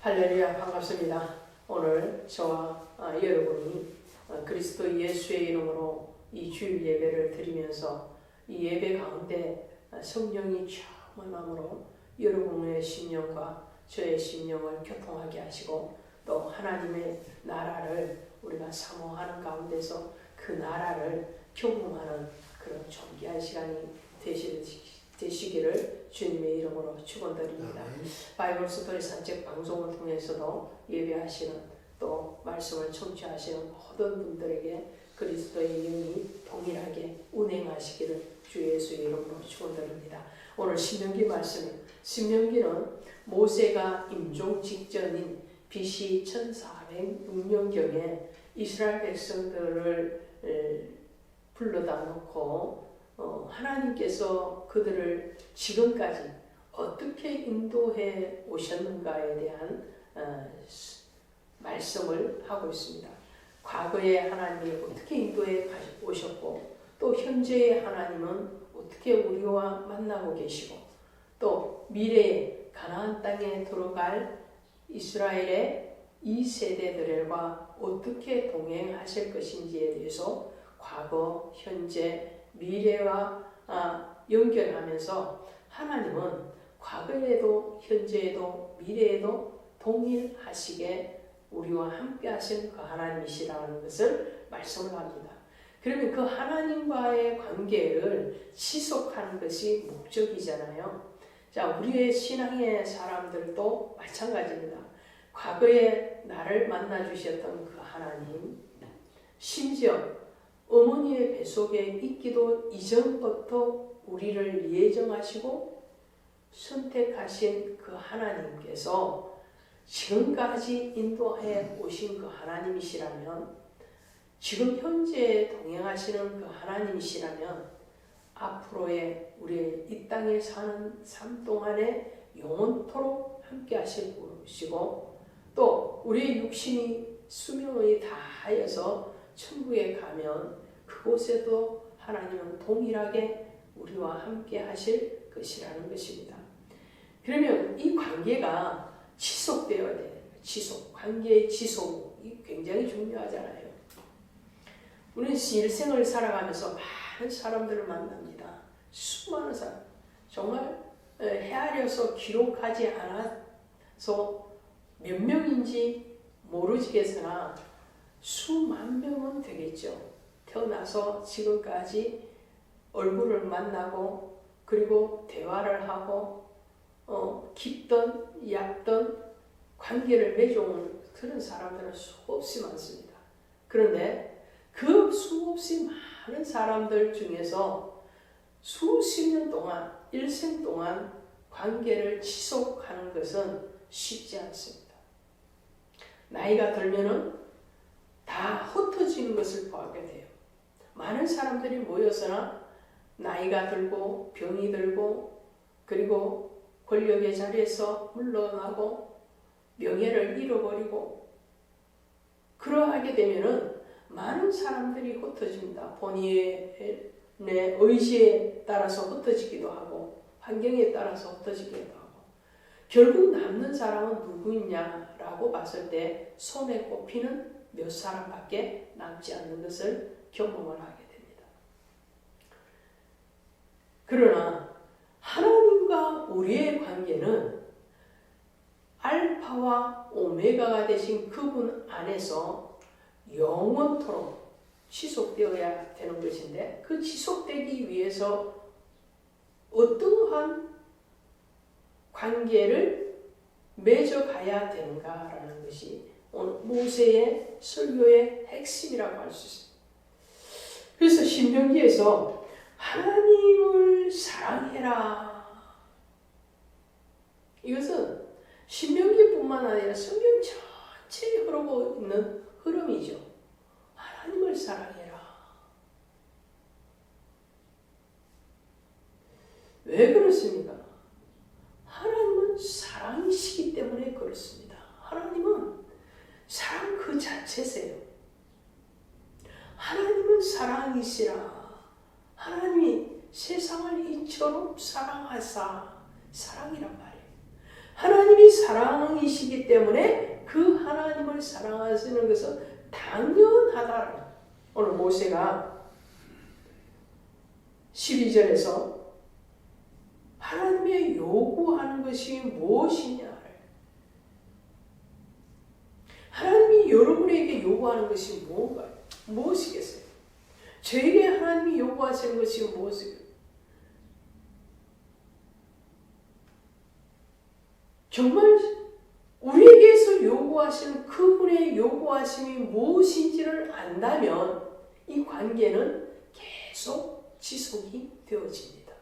할렐루야, 반갑습니다. 오늘 저와 여러분이 그리스도 예수의 이름으로 이 주일 예배를 드리면서 이 예배 가운데 성령이 충만함으로 여러분의 심령과 저의 심령을 교통하게 하시고 또 하나님의 나라를 우리가 사모하는 가운데서 그 나라를 경험하는 그런 존귀한 시간이 되시기를 주님의 이름으로 축원드립니다. 바이블 스토리 산책 방송을 통해서도 예배하시는 또 말씀을 청취하시는 모든 분들에게 그리스도의 영이 동일하게 운행하시기를 주 예수의 이름으로 축원드립니다. 오늘 신명기 말씀은 신명기는 모세가 임종 직전인 BC 1406년경에 이스라엘 백성들을 불러다 놓고 하나님께서 그들을 지금까지 어떻게 인도해 오셨는가에 대한 말씀을 하고 있습니다. 과거에 하나님이 어떻게 인도해 오셨고 또 현재의 하나님은 어떻게 우리와 만나고 계시고 또 미래에 가나안 땅에 들어갈 이스라엘의 2세대들과 어떻게 동행하실 것인지에 대해서 과거, 현재, 미래와 연결하면서 하나님은 과거에도 현재에도 미래에도 동일하시게 우리와 함께 하신 그 하나님이시라는 것을 말씀을 합니다. 그러면 그 하나님과의 관계를 지속하는 것이 목적이잖아요. 자, 우리의 신앙의 사람들도 마찬가지입니다. 과거에 나를 만나주셨던 그 하나님, 심지어 어머니의 뱃속에 있기도 이전부터 우리를 예정하시고 선택하신 그 하나님께서 지금까지 인도해 오신 그 하나님이시라면, 지금 현재 동행하시는 그 하나님이시라면 앞으로의 우리의 이 땅에 사는 삶 동안에 영원토록 함께 하실 분이시고 또 우리의 육신이 수명이 다하여서 천국에 가면 그곳에도 하나님은 동일하게 우리와 함께 하실 것이라는 것입니다. 그러면 이 관계가 지속되어야 돼요. 관계의 지속이 굉장히 중요하잖아요. 우리는 일생을 살아가면서 많은 사람들을 만납니다. 수많은 사람, 정말 헤아려서 기록하지 않아서 몇 명인지 모르겠으나 수만 명은 되겠죠. 태어나서 지금까지 얼굴을 만나고 그리고 대화를 하고 깊던 얕던 관계를 맺어온 그런 사람들은 수없이 많습니다. 그런데 그 수없이 많은 사람들 중에서 수십 년 동안 일생 동안 관계를 지속하는 것은 쉽지 않습니다. 나이가 들면은 다 흩어지는 것을 보게 돼요. 많은 사람들이 모여서나 나이가 들고 병이 들고 그리고 권력의 자리에서 물러나고 명예를 잃어버리고 그러하게 되면은 많은 사람들이 흩어집니다. 본인의 의지에 따라서 흩어지기도 하고 환경에 따라서 흩어지기도 하고 결국 남는 사람은 누구냐라고 봤을 때 손에 꼽히는 몇 사람밖에 남지 않는 것을 경험을 하게 됩니다. 그러나 하나님과 우리의 관계는 알파와 오메가가 되신 그분 안에서 영원토록 지속되어야 되는 것인데 그 지속되기 위해서 어떠한 관계를 맺어가야 되는가라는 것이 오늘 모세의 설교의 핵심이라고 할 수 있습니다. 그래서 신명기에서 하나님을 사랑해라. 이것은 신명기뿐만 아니라 성경 전체에 흐르고 있는 흐름이죠. 하나님을 사랑해라. 왜 그렇습니까? 하나님은 사랑이시기 때문에 그렇습니다. 하나님은 사랑 그 자체세요. 하나님은 사랑이시라. 하나님이 세상을 이처럼 사랑하사 사랑이란 말이에요. 하나님이 사랑이시기 때문에 그 하나님을 사랑하시는 것은 당연하다. 오늘 모세가 12절에서 하나님의 요구하는 것이 무엇이냐? 하나님이 여러분에게 요구하는 것이 뭔가요? 무엇이겠어요? 저에게 하나님이 요구하시는 것이 무엇이겠어요? 정말 우리에게서 요구하시는 그분의 요구하심이 무엇인지를 안다면 이 관계는 계속 지속이 되어집니다.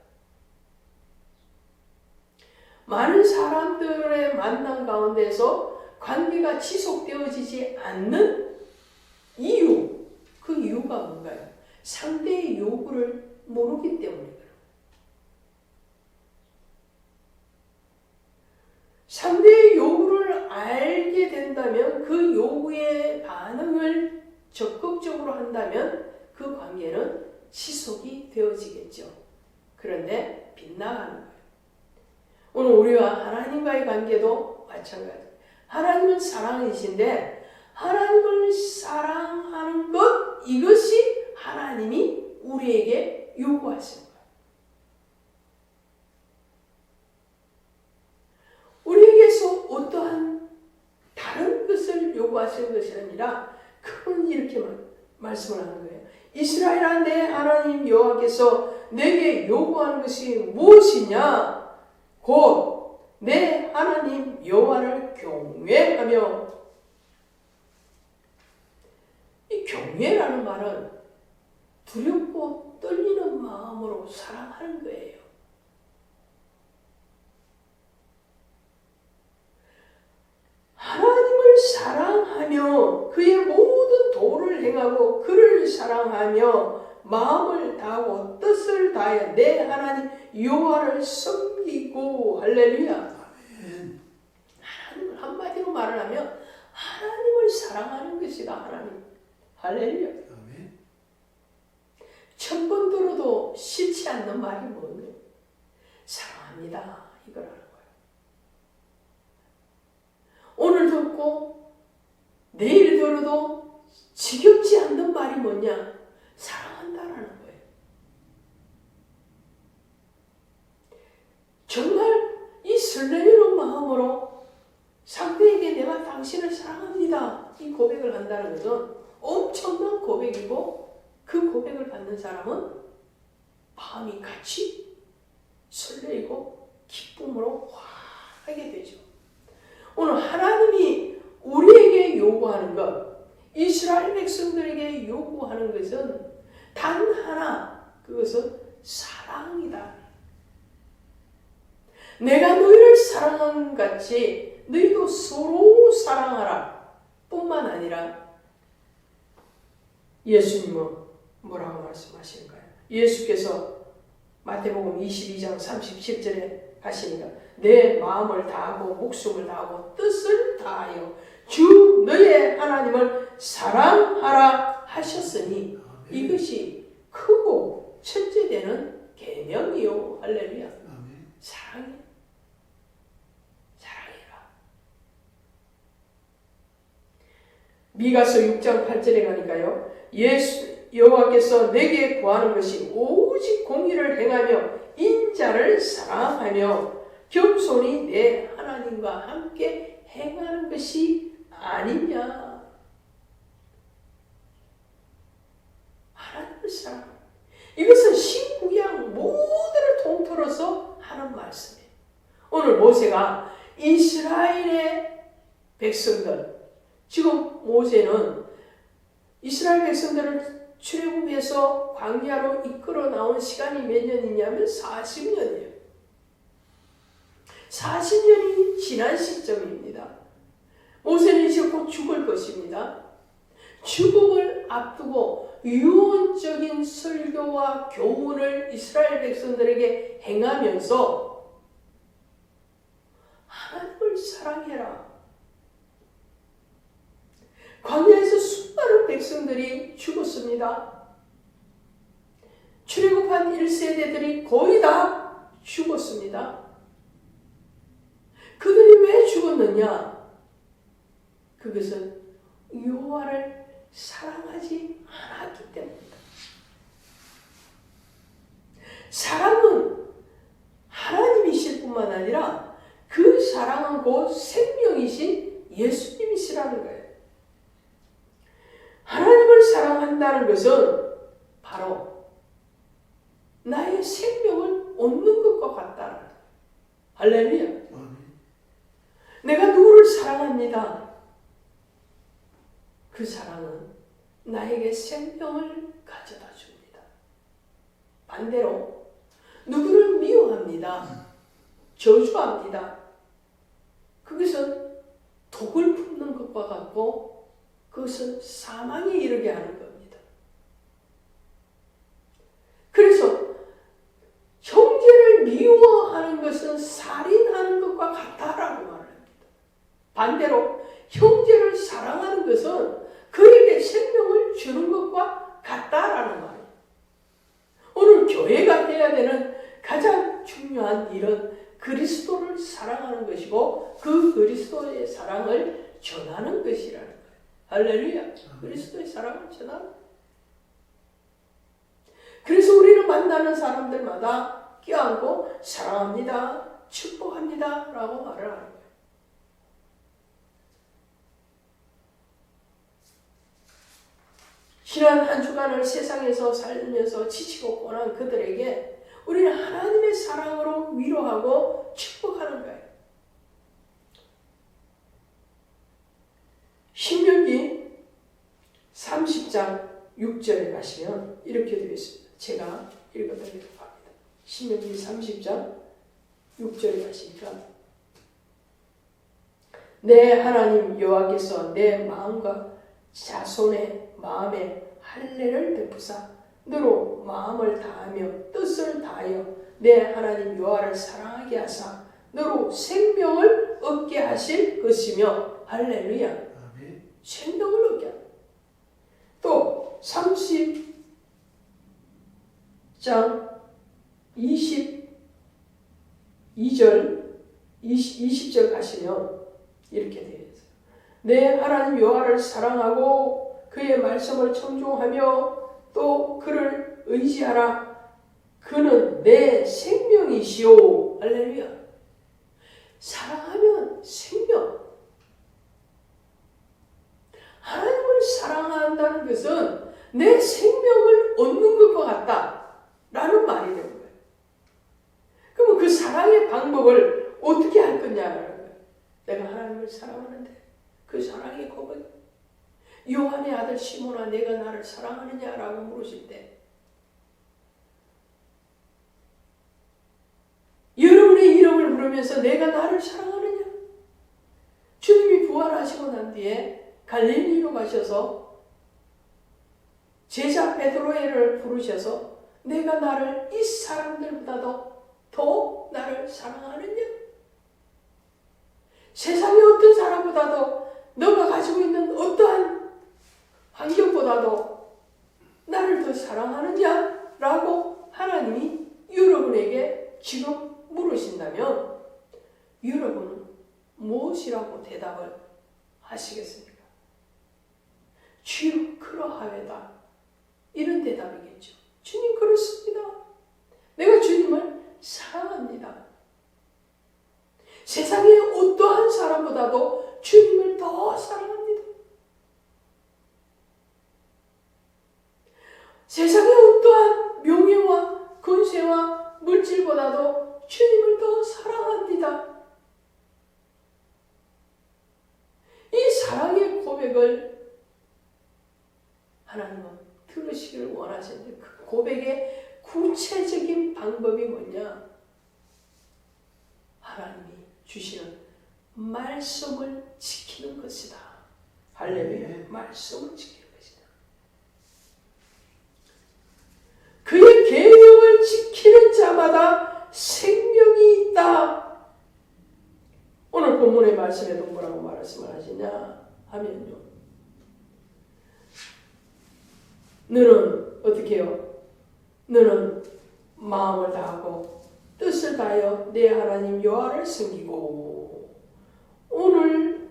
많은 사람들의 만남 가운데서 관계가 지속되어지지 않는 이유, 그 이유가 뭔가요? 상대의 요구를 모르기 때문이에요. 상대의 요구를 알게 된다면 그 요구에 반응을 적극적으로 한다면 그 관계는 지속이 되어지겠죠. 그런데 빗나가는 거예요. 오늘 우리와 하나님과의 관계도 마찬가지예요. 하나님은 사랑이신데 하나님을 사랑하는 것, 이것이 하나님이 우리에게 요구하시는 거예요. 우리에게서 어떠한 다른 것을 요구하시는 것이 아니라 그건 이렇게 말씀을 하는 거예요. 이스라엘아, 내 하나님 여호와께서 내게 요구하는 것이 무엇이냐? 곧 내 하나님 여호와를 경외하며. 이 경외라는 말은 두렵고 떨리는 마음으로 사랑하는 거예요. 하나님을 사랑하며 그의 모든 도를 행하고 그를 사랑하며 마음을 다하고 뜻을 다하여 내 하나님 여호와를 섬기고. 할렐루야. 하나님을 한마디로 말을 하면 하나님을 사랑하는 것이다. 하나님. 할렐루야. 천 번 들어도 싫지 않는 말이 뭐예요? 사랑합니다. 이거라는 거예요. 오늘 듣고 내일 들어도 지겹지 않는 말이 뭐냐? 사랑한다라는 거예요. 정말 이 설레는 마음으로 상대에게 내가 당신을 사랑합니다. 이 고백을 한다는 것은 엄청난 고백이고, 그 고백을 받는 사람은 마음이 같이 설레이고 기쁨으로 화하게 되죠. 오늘 하나님이 우리에게 요구하는 것, 이스라엘 백성들에게 요구하는 것은 단 하나, 그것은 사랑이다. 내가 너희를 사랑한 같이 너희도 서로 사랑하라 뿐만 아니라, 예수님은 뭐라고 말씀하시는가요? 예수께서 마태복음 22장 37절에 하시니까 내 마음을 다하고 목숨을 다하고 뜻을 다하여 주 너의 하나님을 사랑하라 하셨으니 이것이 크고 첫째 되는 계명이요. 할렐루야. 사랑해. 사랑해라. 미가서 6장 8절에 가니까요. 여호와께서 내게 구하는 것이 오직 공의를 행하며 인자를 사랑하며 겸손히 내 하나님과 함께 행하는 것이 아니냐. 하나님을 사랑하라. 이것은 신구약 모두를 통틀어서 하는 말씀이에요. 오늘 모세가 이스라엘의 백성들, 지금 모세는 이스라엘 백성들을 출애굽해서 광야로 이끌어 나온 시간이 몇 년이냐면 40년이에요. 40년이 지난 시점입니다. 모세는 이제 곧 죽을 것입니다. 죽음을 앞두고 유언적인 설교와 교훈을 이스라엘 백성들에게 행하면서 하나님을 사랑해라. 광야에서 수많은 백성들이 죽었습니다. 출애굽한 1세대들이 거의 다 죽었습니다. 그들이 왜 죽었느냐? 그것은 여호와를 사랑하지 않았기 때문이다. 사랑은 하나님이실 뿐만 아니라 그 사랑은 곧 생명이신 예수님이시라는 거예요. 하나님을 사랑한다는 것은 바로 나의 생명을 얻는 것과 같다는 거예요. 할렐루야. 내가 누구를 사랑합니다. 그 사랑은 나에게 생명을 가져다 줍니다. 반대로 누구를 미워합니다. 저주합니다. 그것은 독을 품는 것과 같고 그것은 사망에 이르게 하는 겁니다. 그래서 형제를 미워하는 것은 살인하는 것과 같다라고 말을 합니다. 반대로 형제를 사랑하는 것은 그에게 생명을 주는 것과 같다라는 말이에요. 오늘 교회가 해야 되는 가장 중요한 일은 그리스도를 사랑하는 것이고 그 그리스도의 사랑을 전하는 것이라는 거예요. 할렐루야. 그리스도의 사랑을 전하는 거예요. 그래서 우리는 만나는 사람들마다 껴안고 사랑합니다, 축복합니다 라고 말을 하는 거예요. 지난 한 주간을 세상에서 살면서 지치고 고난 그들에게 우리는 하나님의 사랑으로 위로하고 축복하는 거예요. 신명기 30장 6절에 가시면 이렇게 되어 있습니다. 제가 읽어드리도록 합니다. 신명기 30장 6절에 가시니까 내 하나님 여호와께서 내 마음과 자손의 마음에 할례를 베푸사 너로 마음을 다하며 뜻을 다하여 내 하나님 여호와를 사랑하게 하사 너로 생명을 얻게 하실 것이며 할렐루야. 아멘. 생명을 얻게 하라. 또 30장 22절 20절 가시면 이렇게 되어 있어요. 내 하나님 여호와를 사랑하고 그의 말씀을 청종하며 또 그를 의지하라. 그는 내 생명이시오. 할렐루야. 사랑하면 생명. 하나님을 사랑한다는 것은 내 생명을 얻는 것과 같다라는 말이 되는 거예요. 그러면 그 사랑의 방법을 어떻게 할 거냐라는 거예요. 내가 하나님을 사랑하는데 그 사랑의 고백. 요한의 아들 시몬아 내가 나를 사랑하느냐라고 물으실 때 여러분의 이름을 부르면서 내가 나를 사랑하느냐? 주님이 부활하시고 난 뒤에 갈릴리로 가셔서 제자 베드로를 부르셔서 내가 나를 이 사람들보다도 더 나를 사랑하느냐? 세상의 어떤 사람보다도 너가 가지고 있는 어떠한 환경보다도 나를 더 사랑하느냐? 라고 하나님이 여러분에게 지금 물으신다면 여러분은 무엇이라고 대답을 하시겠습니까? 주여 그러하외다. 이런 대답이겠죠. 주님 그렇습니다. 내가 주님을 사랑합니다. 세상의 어떠한 사람보다도 주님을 더 사랑합니다. 세상의 어떠한 명예와 권세와 물질보다도 주님을 더 사랑합니다. 이 사랑의 고백을 하나님은 들으시기를 원하시는데 그 고백의 구체적인 방법이 뭐냐? 하나님이 주시는 말씀을 지키는 것이다. 할렐루야. 말씀을 지키는 것이다. 그의 계명을 지키는 자마다 생명이 있다. 오늘 본문의 말씀에도 뭐라고 말씀을 하시냐 하면요. 너는 어떻게 해요? 너는 마음을 다하고 뜻을 다하여 내 하나님 여호와를 섬기고 오늘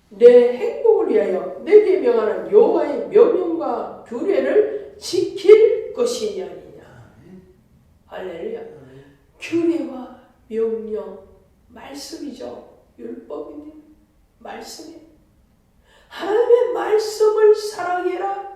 내 행복을 위하여 내게 명하는 여호와의 명령과 규례를 지킬 것이니 아니냐. 할렐루야. 규례와 명령, 말씀이죠. 율법이니 말씀이. 하나님의 말씀을 사랑해라.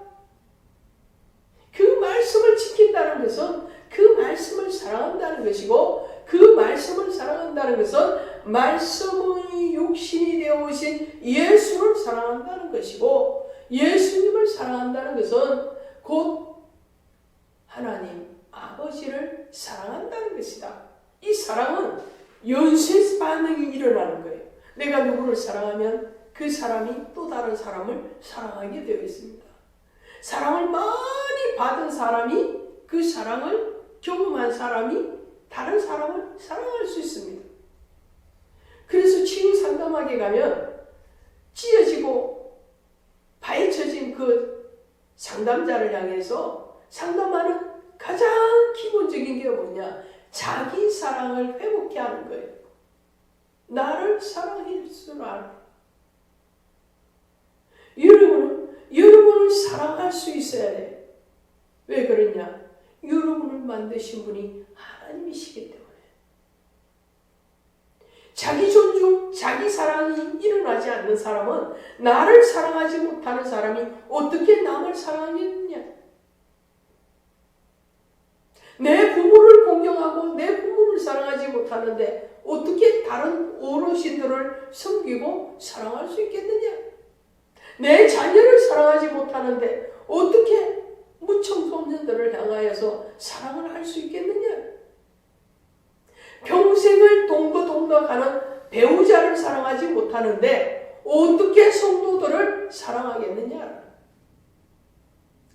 그 말씀을 지킨다는 것은 그 말씀을 사랑한다는 것이고, 그 말씀을 사랑한다는 것은 말씀의 육신이 되어 오신 예수를 사랑한다는 것이고, 예수님을 사랑한다는 것은 곧 하나님 아버지를 사랑한다는 것이다. 이 사랑은 연쇄 반응이 일어나는 거예요. 내가 누구를 사랑하면 그 사람이 또 다른 사람을 사랑하게 되어 있습니다. 사랑을 많이 받은 사람이, 그 사랑을 경험한 사람이 다른 사람을 사랑할 수 있습니다. 그래서 치유 상담하게 가면 찢어지고 파헤쳐진 그 상담자를 향해서 상담하는 가장 기본적인 게 뭐냐? 자기 사랑을 회복케 하는 거예요. 나를 사랑할 줄 알아. 여러분을 사랑할 수 있어야 돼. 왜 그러냐? 여러분을 만드신 분이 하나님이시기 때문에. 자기 존중, 자기 사랑이 일어나지 않는 사람은, 나를 사랑하지 못하는 사람이 어떻게 남을 사랑하겠느냐? 내 부모를 공경하고 내 부모를 사랑하지 못하는데 어떻게 다른 어르신들을 섬기고 사랑할 수 있겠느냐? 내 자녀를 사랑하지 못하는데 어떻게 무청소년들을 향하여서 사랑을 할 수 있겠느냐? 평생을 동거동락하는 배우자를 사랑하지 못하는데 어떻게 성도들을 사랑하겠느냐?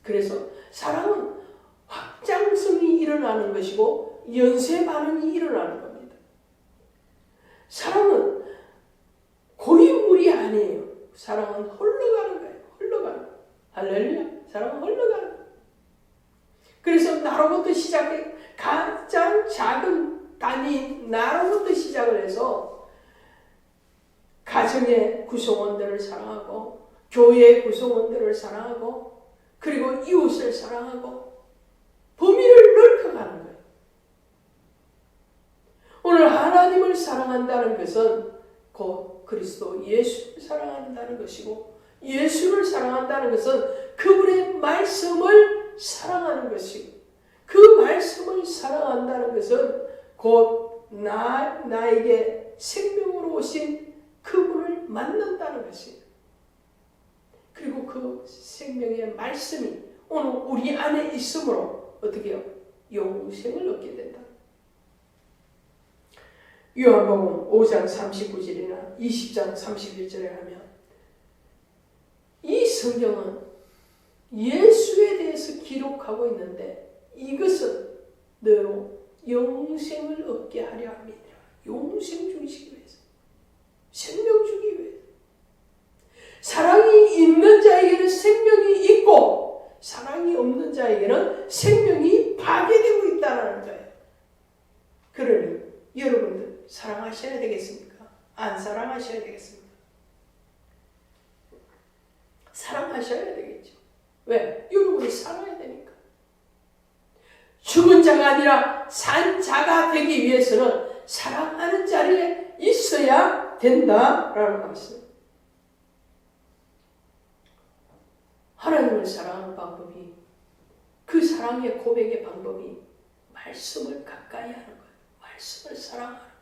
그래서 사랑은 확장성이 일어나는 것이고 연쇄 반응이 일어나는 겁니다. 사랑은 고인물이 아니에요. 사랑은 흘러가는 거예요. 흘러가는. 할렐루야. 사랑은 흘러가는 거예요. 그래서 나로부터 시작해 가장 작은 단위인 나로부터 시작을 해서 가정의 구성원들을 사랑하고 교회의 구성원들을 사랑하고 그리고 이웃을 사랑하고 범위를 넓혀가는 거예요. 오늘 하나님을 사랑한다는 것은 곧 그리스도 예수를 사랑한다는 것이고, 예수를 사랑한다는 것은 그분의 말씀을 사랑하는 것이고, 그 말씀을 사랑한다는 것은 곧 나에게 생명으로 오신 그분을 만난다는 것이에요. 그리고 그 생명의 말씀이 오늘 우리 안에 있으므로 어떻게 해요? 영생을 얻게 된다. 요한복음 5장 39절이나 20장 31절에 하면 이 성경은 예수에 대해서 기록하고 있는데 이것은 너로 영생을 얻게 하려 합니다. 영생 주시기 위해서, 생명 주기 위해서. 사랑이 있는 자에게는 생명이 있고 사랑이 없는 자에게는 생명이 파괴되고 있다는 거예요. 그러니 여러분들 사랑하셔야 되겠습니까? 안 사랑하셔야 되겠습니까? 사랑하셔야 되겠죠. 왜? 여러분이 살아야 되니까. 죽은 자가 아니라 산 자가 되기 위해서는 사랑하는 자리에 있어야 된다라는 말씀. 하나님을 사랑하는 방법이, 그 사랑의 고백의 방법이 말씀을 가까이 하는 거예요. 말씀을 사랑하는.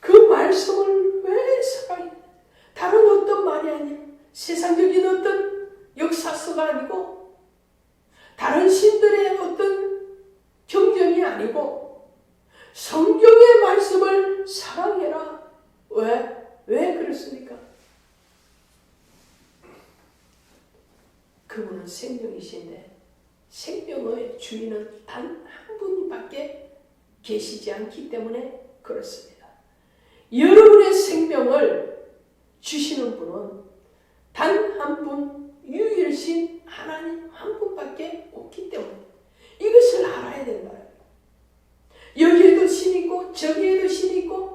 그 말씀을 왜 사랑해? 다른 어떤 말이 아니야. 세상적인 어떤 역사서가 아니고 다른 신들의 어떤 경전이 아니고 성경의 말씀을 사랑해라. 왜 그렇습니까? 그분은 생명이신데 생명의 주인은 단 한 분밖에 계시지 않기 때문에 그렇습니다. 여러분의 생명을 주시는 분은 단 한 분, 유일신 하나님 한 분밖에 없기 때문에 이것을 알아야 된다. 여기에도 신 있고 저기에도 신 있고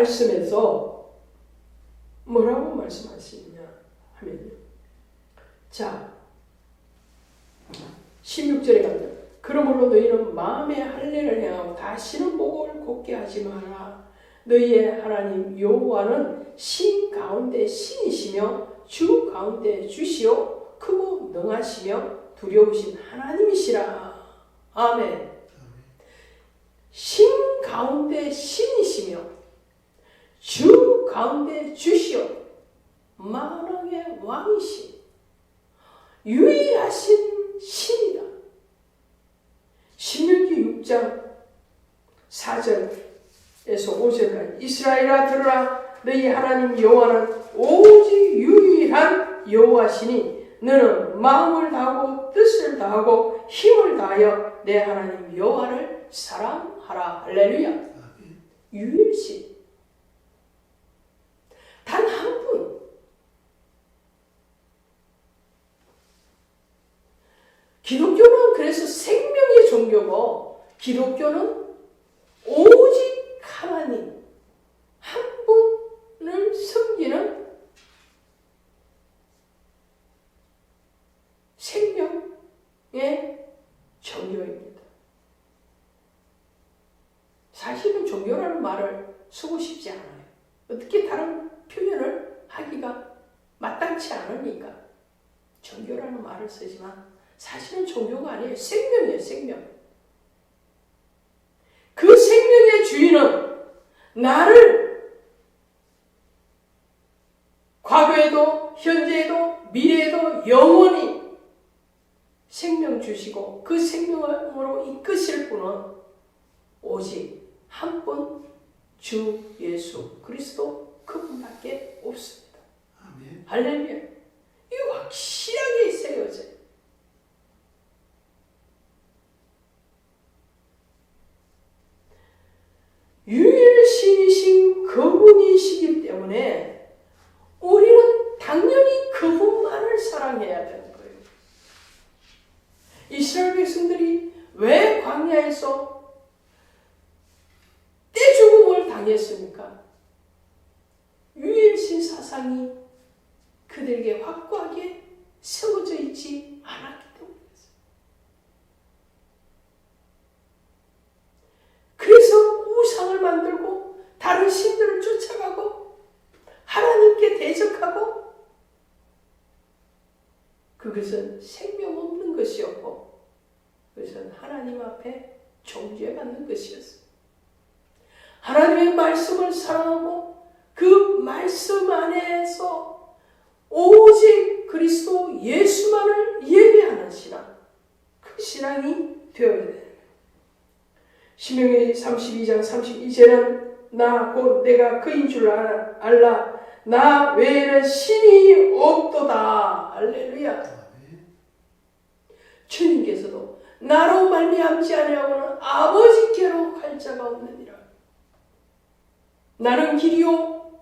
말씀에서 뭐라고 말씀하시느냐 하면요. 자, 16절에 가면 그러므로 너희는 마음의 할례를 행하고 다시는 목을 곧게 하지 마라. 너희의 하나님 여호와는 신 가운데 신이시며 주 가운데 주시오 크고 능하시며 두려우신 하나님이시라. 아멘. 신 가운데 신이시며 주 가운데 주시오 만왕의 왕이신 유일하신 신이다. 신명기 6장 4절에서 5절까지 이스라엘아 들으라. 너희 하나님 여호와는 오직 유일한 여호와시니 너는 마음을 다하고 뜻을 다하고 힘을 다하여 내 하나님 여호와를 사랑하라. 할렐루야. 유일신 단 한 분. 기독교는 그래서 생명의 종교고 기독교는 오직 하나님 한 분을 섬기는 생명의 종교입니다. 사실은 종교라는 말을 쓰고 싶지 않아요. 어떻게 다른 표현을 하기가 마땅치 않으니까 종교라는 말을 쓰지만 사실은 종교가 아니에요. 생명이에요. 생명. 그 생명의 주인은 나를 과거에도 현재에도 미래에도 영원히 생명 주시고 그 생명으로 이끄실 분은 오직 한 분 주 예수 그리스도 그분밖에 없습니다. 아멘. 할렐루야. 이거 확실하게 세워져요. 유일신이신 그분이시기 때문에 우리는 당연히 그분만을 사랑해야 되는 거예요. 이스라엘 백성들이 왜 광야에서 떼죽음을 당했습니까? 유일신 사상이 그들에게 확고하게 세워져 있지 않았기 때문이었어요. 그래서 우상을 만들고 다른 신들을 쫓아가고 하나님께 대적하고 그것은 생명 없는 것이었고 그것은 하나님 앞에 정죄받는 것이었어요. 하나님의 말씀을 사랑하고 그 말씀 안에서 오직 그리스도 예수만을 예배하는 신앙, 그 신앙이 되어야 돼요. 신명기 32장 32절은 나 곧 내가 그인 줄 알라. 나 외에는 신이 없도다. 할렐루야. 주님께서도 나로 말미암지 아니하고는 아버지께로 갈 자가 없느니라. 나는 길이요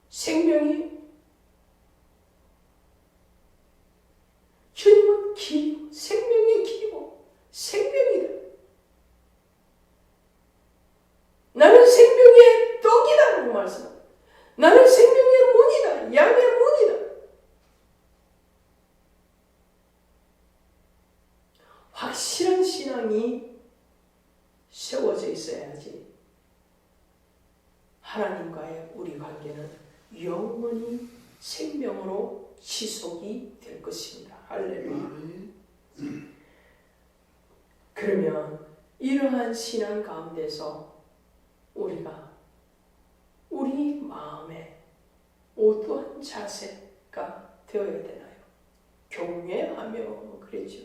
생명이 주님은 길, 생명의 길이고 생명이다. 나는 생명의 떡이다라고 말씀합니다. 나는 생명의 문이다. 양의 문이다. 확실한 신앙이 세워져 있어야지 하나님과의 우리 관계는 영원히 생명으로 지속이 될 것입니다. 할렐루야. 그러면 이러한 신앙 가운데서 우리가 우리 마음에 어떠한 자세가 되어야 되나요? 경외하며 그랬죠.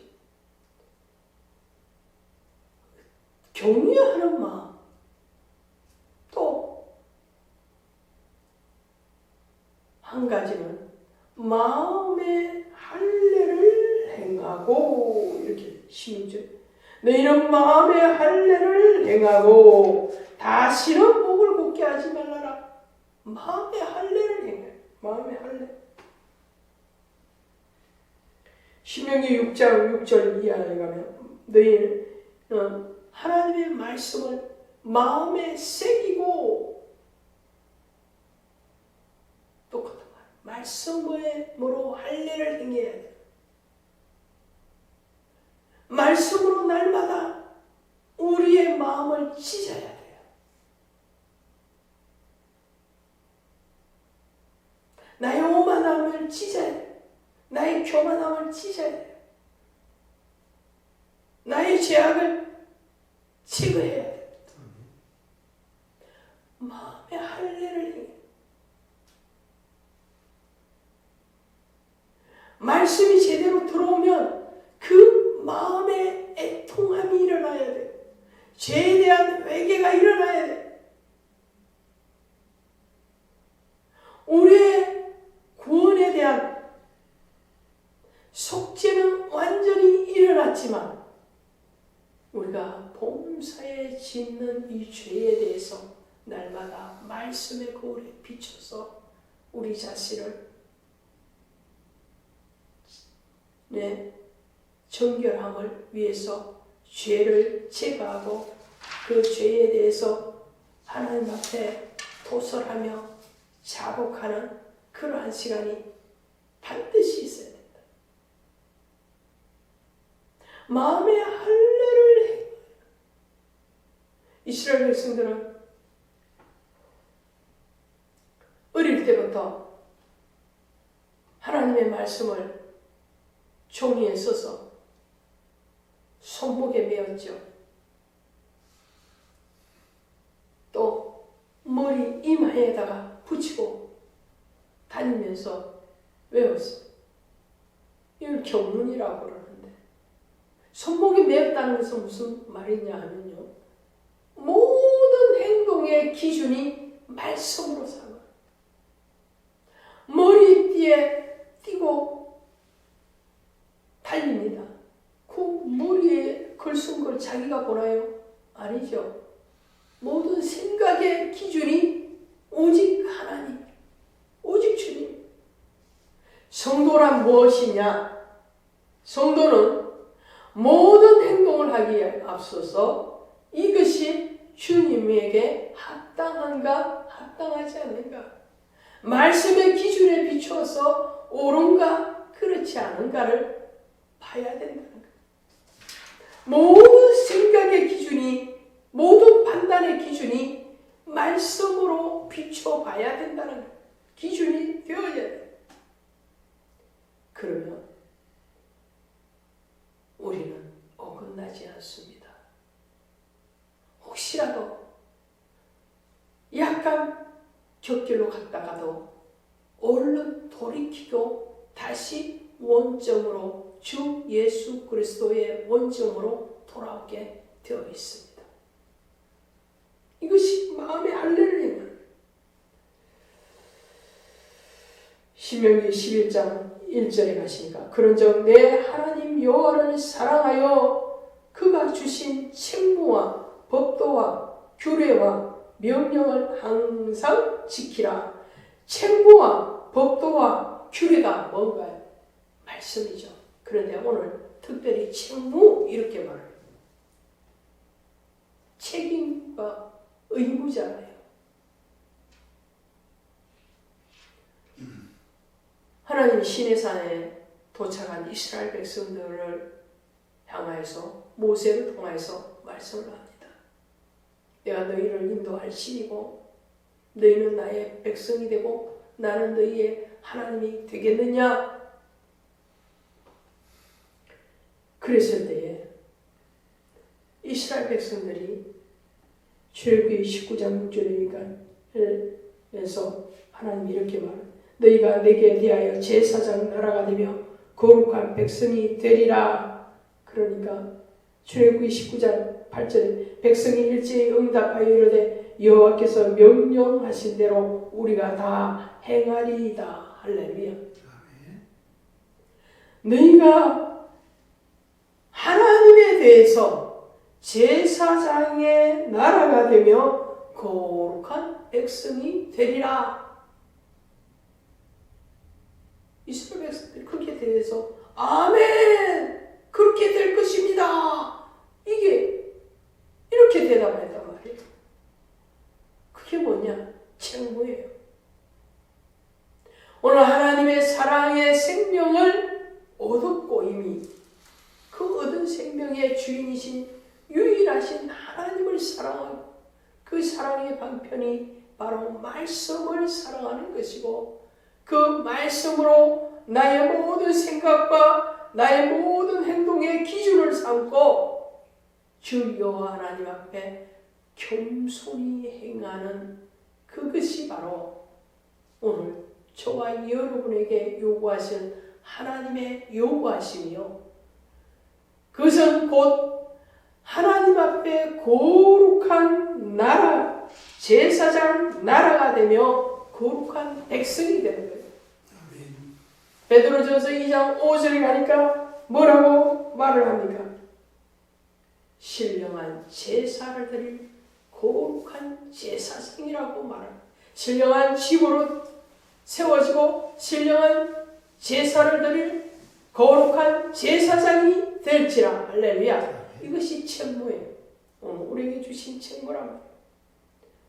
경외하는 마음. 또 한 가지는 마음의 할례를 행하고 이렇게 16절 너희는 마음의 할례를 행하고 다시는 목을 곧게 하지 말라라. 마음의 할례를 행해. 마음의 할례. 신명기 6장 6절 이하에 가면 너희는 하나님의 말씀을 마음에 새기고 말씀으로 할례를 행해야 돼요. 말씀으로 날마다 우리의 마음을 찢어야 돼요. 나의 오만함을 찢어야 돼요. 나의 교만함을 찢어야 돼요. 나의 죄악을 제거해야 돼요. 마음의 할례를 행해. 말씀이 제대로 들어오면 그 마음에 애통함이 일어나야 돼요. 죄에 대한 회개가 일어나야 돼요. 우리의 구원에 대한 속죄는 완전히 일어났지만 우리가 범사에 짓는 이 죄에 대해서 날마다 말씀의 거울에 비춰서 우리 자신을 정결함을 위해서 죄를 제거하고 그 죄에 대해서 하나님 앞에 도설하며 자복하는 그러한 시간이 반드시 있어야 된다. 마음의 할례를 해. 이스라엘 백성들은 어릴 때부터 하나님의 말씀을 종이에 써서 손목에 메었죠. 또 머리 이마에다가 붙이고 다니면서 외웠어요. 이걸 경문이라고 그러는데 손목에 메었다는 것은 무슨 말이냐 하면요. 모든 행동의 기준이 말씀으로 삼아. 머리띠에 띄고 달립니다. 그 머리에 글 쓴 걸 자기가 보나요? 아니죠. 모든 생각의 기준이 오직 하나님, 오직 주님. 성도란 무엇이냐? 성도는 모든 행동을 하기에 앞서서 이것이 주님에게 합당한가, 합당하지 않는가? 말씀의 기준에 비추어서 옳은가, 그렇지 않은가를 봐야 된다는 거예요. 모든 생각의 기준이, 모든 판단의 기준이 말씀으로 비춰봐야 된다는 거예요. 기준이 되어야 돼요. 그러면 우리는 어긋나지 않습니다. 혹시라도 약간 곁길로 갔다가도 얼른 돌이키고 다시 원점으로 주 예수 그리스도의 원점으로 돌아오게 되어 있습니다. 이것이 마음의 할례를 행하는 신명기 11장 1절에 가시니까 그런즉 내 하나님 여호와를 사랑하여 그가 주신 책무와 법도와 규례와 명령을 항상 지키라. 책무와 법도와 규례가 뭔가요? 말씀이죠. 그런데 오늘 특별히 책무 이렇게 말해요. 책임과 의무잖아요. 하나님 시내산에 도착한 이스라엘 백성들을 향하여서 모세를 통하여서 말씀을 합니다. 내가 너희를 인도할 신이고 너희는 나의 백성이 되고 나는 너희의 하나님이 되겠느냐? 그랬을 때에 이스라엘 백성들이 출애굽기 19장 6절에서 하나님이 이렇게 말합니다. 너희가 내게 대하여 제사장 나라가 되며 거룩한 백성이 되리라. 그러니까 출애굽기 19장 8절에 백성이 일제히 응답하여 이르되 여호와께서 명령하신 대로 우리가 다 행하리이다. 할렐루야. 너희가 하나님에 대해서 제사장의 나라가 되며 거룩한 백성이 되리라. 이스라엘 백성들이 그렇게 대해서 아멘 그렇게 될 것입니다. 이게 이렇게 대답했단 말이에요. 그게 뭐냐? 책무예요. 오늘 하나님 주신 유일하신 하나님을 사랑하고 그 사랑의 방편이 바로 말씀을 사랑하는 것이고 그 말씀으로 나의 모든 생각과 나의 모든 행동의 기준을 삼고 주 여호와 하나님 앞에 겸손히 행하는 그것이 바로 오늘 저와 여러분에게 요구하신 하나님의 요구하심이요. 그것은 곧 하나님 앞에 거룩한 나라, 제사장 나라가 되며 거룩한 백성이 되는 거예요. 베드로전서 2장 5절에 가니까 뭐라고 말을 합니까? 신령한 제사를 드릴 거룩한 제사장이라고 말합니다. 신령한 집으로 세워지고 신령한 제사를 드릴 거룩한 제사장이 될지라. 할렐루야. 이것이 책무예요. 우리에게 주신 책무랍니다.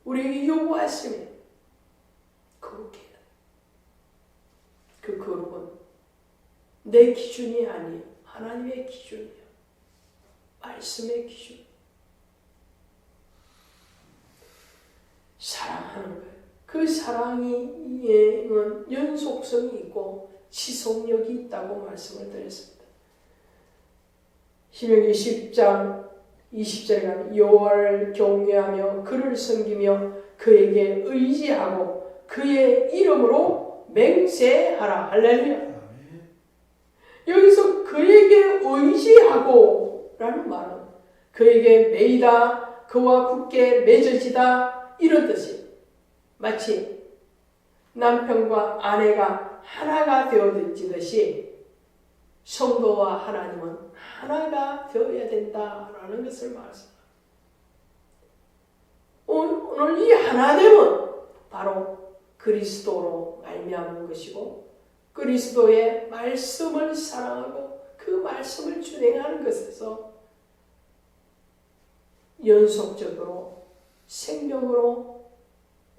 우리에게 요구하시면 거룩해야 돼. 그 거룩은 내 기준이 아니에요. 하나님의 기준이에요. 말씀의 기준. 사랑하는 거예요. 그 사랑에는 연속성이 있고 지속력이 있다고 말씀을 드렸습니다. 신명기 10장 20절에 가면 여호와를 경외하며 그를 섬기며 그에게 의지하고 그의 이름으로 맹세하라. 할렐루야. 여기서 그에게 의지하고 라는 말은 그에게 매이다, 그와 굳게 맺어지다 이런 뜻이에요. 마치 남편과 아내가 하나가 되어지듯이 성도와 하나님은 하나가 되어야 된다라는 것을 말씀합니다. 오늘 이 하나됨은 바로 그리스도로 말미암은 것이고 그리스도의 말씀을 사랑하고 그 말씀을 준행하는 것에서 연속적으로 생명으로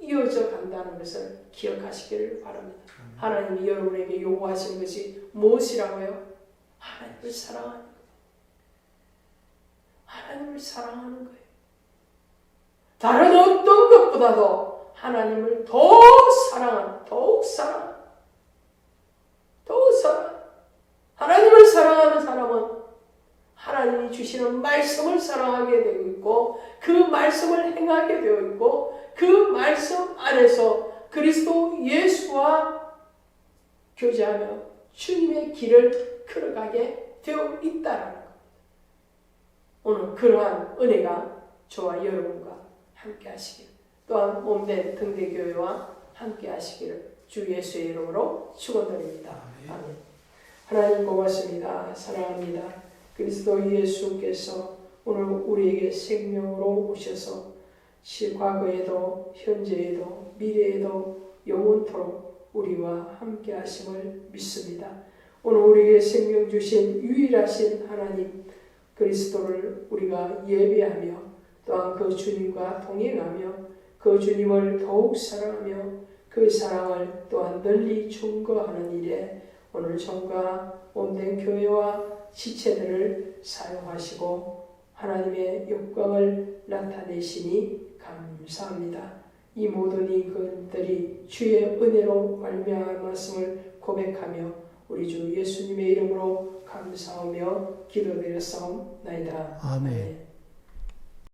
이어져 간다는 것을 기억하시기를 바랍니다. 하나님이 여러분에게 요구하시는 것이 무엇이라고요? 하나님을 사랑하는 거예요. 하나님을 사랑하는 거예요. 다른 어떤 것보다도 하나님을 더욱 사랑. 하나님을 사랑하는 사람은 하나님이 주시는 말씀을 사랑하게 되어 있고 그 말씀을 행하게 되어 있고 그 말씀 안에서 그리스도 예수와 교제하며 주님의 길을 걸어가게 되어 있다는 겁니다. 오늘 그러한 은혜가 저와 여러분과 함께 하시길 또한 몸된 등대교회와 함께 하시기를 주 예수의 이름으로 축원드립니다. 아멘. 하나님 고맙습니다. 사랑합니다. 그리스도 예수께서 오늘 우리에게 생명으로 오셔서 과거에도 현재에도 미래에도 영원토록 우리와 함께 하심을 믿습니다. 오늘 우리에게 생명 주신 유일하신 하나님 그리스도를 우리가 예배하며 또한 그 주님과 동행하며 그 주님을 더욱 사랑하며 그 사랑을 또한 널리 증거하는 일에 오늘 전과 온된 교회와 지체들을 사용하시고 하나님의 영광을 나타내시니 감사합니다. 이 모든 이것들이 주의 은혜로 말미암았음을 고백하며 우리 주 예수님의 이름으로 감사하며 기도드렸사옵나이다. 아멘.